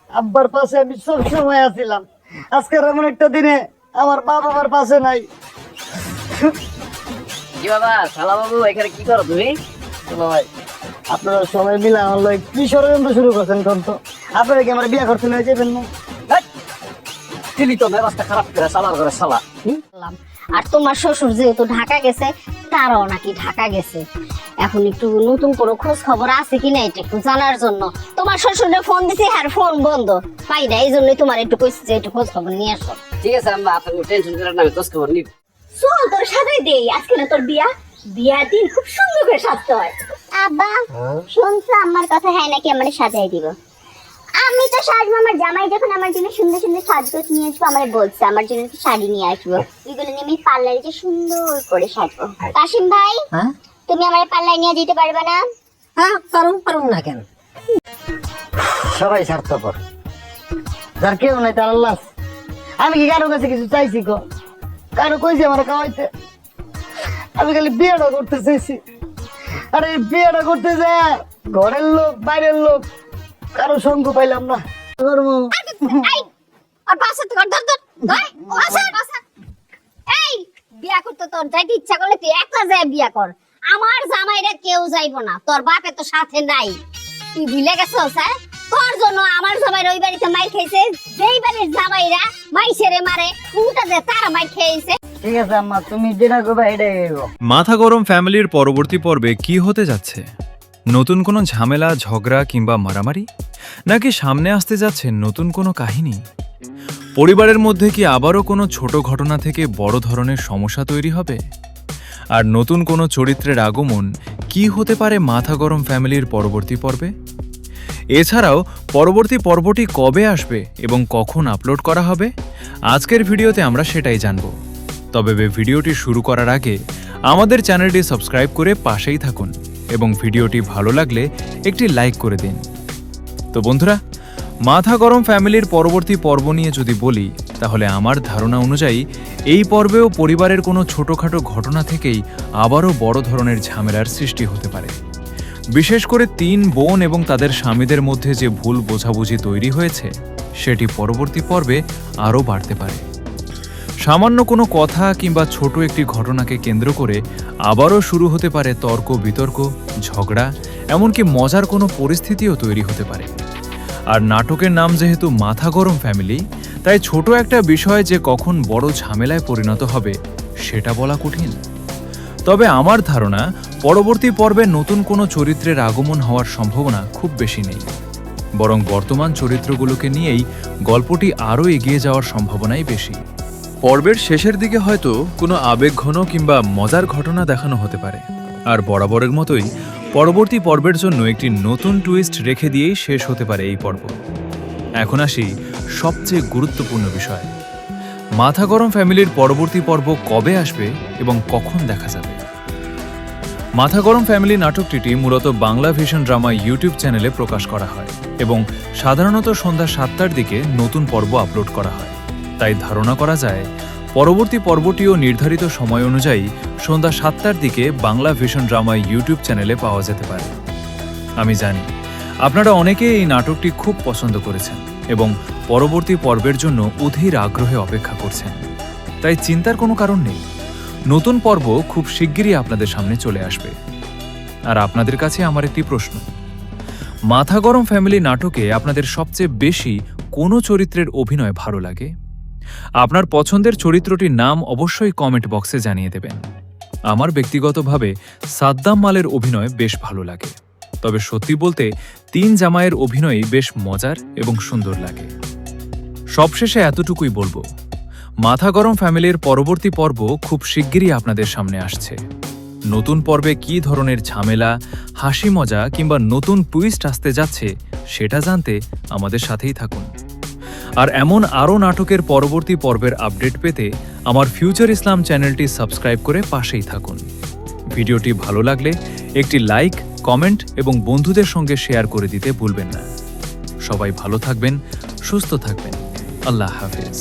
আব্বার পাশে আমি সব সময় আছিলাম। আজকের এমন একটা দিনে আমার বাবা আমার পাশে নাই। কি বাবা, শালা বাবু এখানে কি করো তুমি? ভাই আপনারা সবাই মিলে আমার লয় কি ষড়যন্ত্র শুরু করছেন কোন তো? আপনারা কি আমার বিয়ে করছেন হয়ে যাবেন না? তিনি তো ব্যবস্থা খারাপ করে শালার ঘরে শালা। আর তোমার শ্বশুর যেহেতু ঢাকা গেছে, তারাও নাকি ঢাকা গেছে। এখন একটু নতুন কোনো খোঁজ খবর আছে কিনা এটা একটু জানার জন্য তোমার শ্বশুরে ফোন দিছি, আর ফোন বন্ধ পাই না, এই জন্যই তোমার একটু কইছি যে একটু খোঁজ খবর নিয়ে আসো। ঠিক আছে আম্মা, আপনি টেনশন করেন না, আমি খোঁজ খবর নিব। চল তোর সাথে দেই, আজকে না তোর বিয়া, বিয়ার দিন খুব সুন্দর করে সাজতে হয়। আব্বা শুনছো আমার কথা, হ্যাঁ নাকি আমার সাজাই দিব? আমি তো সাজবো, আমার জামাই যখন আমার জন্য সুন্দর সুন্দর সাজগোজ নিয়ে আসবো, আমার বলছে আমার জন্য একটু শাড়ি নিয়ে আসবো, এগুলো নিয়ে আমি পার্লারে যে সুন্দর করে সাজবো। কাশিম ভাই, তুমি আমার পার্লারে নিয়ে যেতে পারবে না? হ্যাঁ পারুম না কেন? সবাই স্বার্থপর, যার কেউ নাই তার আল্লাহ। আমি কি কারো কাছে কিছু চাইছি গো? কারো কইছি আমার খাওয়াইতে? আমি খালি বিয়েটা করতে চাইছি। আরে বিয়েটা করতে যায় ঘরের লোক বাইরের লোক কারো সঙ্গ পাইলাম না। এই আর পাশে তো ধর পাশে এই বিয়া করতে তোর যাইতে ইচ্ছা করলে তুই একলা যায় বিয়া কর, আমার জামাইরা কেউ যাইবো না, তোর বাপে তো সাথে নাই। তুই ভুলে গেছস? হ্যাঁ, তোর জন্য আমার জামাই ওই বাড়িতে মাইর খাইছে, যেই বাড়ির জামাইরা মাইসেরে মারে উল্টা যে তারা মাইর খাইছে। ঠিক আছে আম্মা, তুমি যেটা করবা এটাই হইব। মাথা গরম ফ্যামিলির পরবর্তী পর্বে কি হতে যাচ্ছে? নতুন কোনো ঝামেলা, ঝগড়া কিংবা মারামারি, নাকি সামনে আসতে যাচ্ছে নতুন কোনো কাহিনী? পরিবারের মধ্যে কি আবারও কোনো ছোট ঘটনা থেকে বড় ধরনের সমস্যা তৈরি হবে? আর নতুন কোনো চরিত্রের আগমন কি হতে পারে মাথা গরম ফ্যামিলির পরবর্তী পর্বে? এছাড়াও পরবর্তী পর্বটি কবে আসবে এবং কখন আপলোড করা হবে, আজকের ভিডিওতে আমরা সেটাই জানব। তবে ভিডিওটি শুরু করার আগে আমাদের চ্যানেলটি সাবস্ক্রাইব করে পাশেই থাকুন এবং ভিডিওটি ভালো লাগলে একটি লাইক করে দিন। তো বন্ধুরা, মাথা গরম ফ্যামিলির পরবর্তী পর্ব নিয়ে যদি বলি, তাহলে আমার ধারণা অনুযায়ী এই পর্বেও পরিবারের কোনো ছোটোখাটো ঘটনা থেকেই আবারও বড় ধরনের ঝামেলার সৃষ্টি হতে পারে। বিশেষ করে 3 বোন এবং তাদের স্বামীদের মধ্যে যে ভুল বোঝাবুঝি তৈরি হয়েছে, সেটি পরবর্তী পর্বে আরও বাড়তে পারে। সামান্য কোনো কথা কিংবা ছোট একটি ঘটনাকে কেন্দ্র করে আবারও শুরু হতে পারে তর্ক বিতর্ক, ঝগড়া, এমনকি মজার কোনো পরিস্থিতিও তৈরি হতে পারে। আর নাটকের নাম যেহেতু মাথা গরম ফ্যামিলি, তাই ছোট একটা বিষয় যে কখন বড় ঝামেলায় পরিণত হবে সেটা বলা কঠিন। তবে আমার ধারণা পরবর্তী পর্বে নতুন কোনো চরিত্রের আগমন হওয়ার সম্ভাবনা খুব বেশি নেই, বরং বর্তমান চরিত্রগুলোকে নিয়েই গল্পটি আরও এগিয়ে যাওয়ার সম্ভাবনাই বেশি। পর্বের শেষের দিকে হয়তো কোনো আবেগঘন কিংবা মজার ঘটনা দেখানো হতে পারে, আর বরাবরের মতোই পরবর্তী পর্বের জন্য একটি নতুন টুইস্ট রেখে দিয়েই শেষ হতে পারে এই পর্ব। এখন আসি সবচেয়ে গুরুত্বপূর্ণ বিষয়, মাথা গরম ফ্যামিলির পরবর্তী পর্ব কবে আসবে এবং কখন দেখা যাবে। মাথা গরম ফ্যামিলি নাটকটি মূলত বাংলা ভিশন ড্রামা ইউটিউব চ্যানেলে প্রকাশ করা হয় এবং সাধারণত সন্ধ্যা 7টার দিকে নতুন পর্ব আপলোড করা হয়। তাই ধারণা করা যায় পরবর্তী পর্বটিও নির্ধারিত সময় অনুযায়ী সন্ধ্যা 7টার দিকে বাংলা ভিশন ড্রামা ইউটিউব চ্যানেলে পাওয়া যেতে পারে। আমি জানি আপনারা অনেকে এই নাটকটি খুব পছন্দ করেছেন এবং পরবর্তী পর্বের জন্য অধীর আগ্রহে অপেক্ষা করছেন, তাই চিন্তার কোনো কারণ নেই। নতুন পর্ব খুব শিগগিরই আপনাদের সামনে চলে আসবে। আর আপনাদের কাছে আমার একটি প্রশ্ন, মাথা গরম ফ্যামিলি নাটকে আপনাদের সবচেয়ে বেশি কোন চরিত্রের অভিনয় ভালো লাগে? আপনার পছন্দের চরিত্রটির নাম অবশ্যই কমেন্ট বক্সে জানিয়ে দেবেন। আমার ব্যক্তিগতভাবে সাদ্দাম মালের অভিনয় বেশ ভালো লাগে, তবে সত্যি বলতে 3 জামাইয়ের অভিনয়ই বেশ মজার এবং সুন্দর লাগে। সবশেষে এতটুকুই বলবো, মাথা গরম ফ্যামিলির পরবর্তী পর্ব খুব শিগগিরই আপনাদের সামনে আসছে। নতুন পর্বে কী ধরনের ঝামেলা, হাসি মজা কিংবা নতুন টুইস্ট আসতে যাচ্ছে সেটা জানতে আমাদের সাথেই থাকুন। আর এমন আরও নাটকের পরবর্তী পর্বের আপডেট পেতে আমার ফিউচার ইসলাম চ্যানেলটি সাবস্ক্রাইব করে পাশেই থাকুন। ভিডিওটি ভালো লাগলে একটি লাইক, কমেন্ট এবং বন্ধুদের সঙ্গে শেয়ার করে দিতে ভুলবেন না। সবাই ভালো থাকবেন, সুস্থ থাকবেন। আল্লাহ হাফেজ।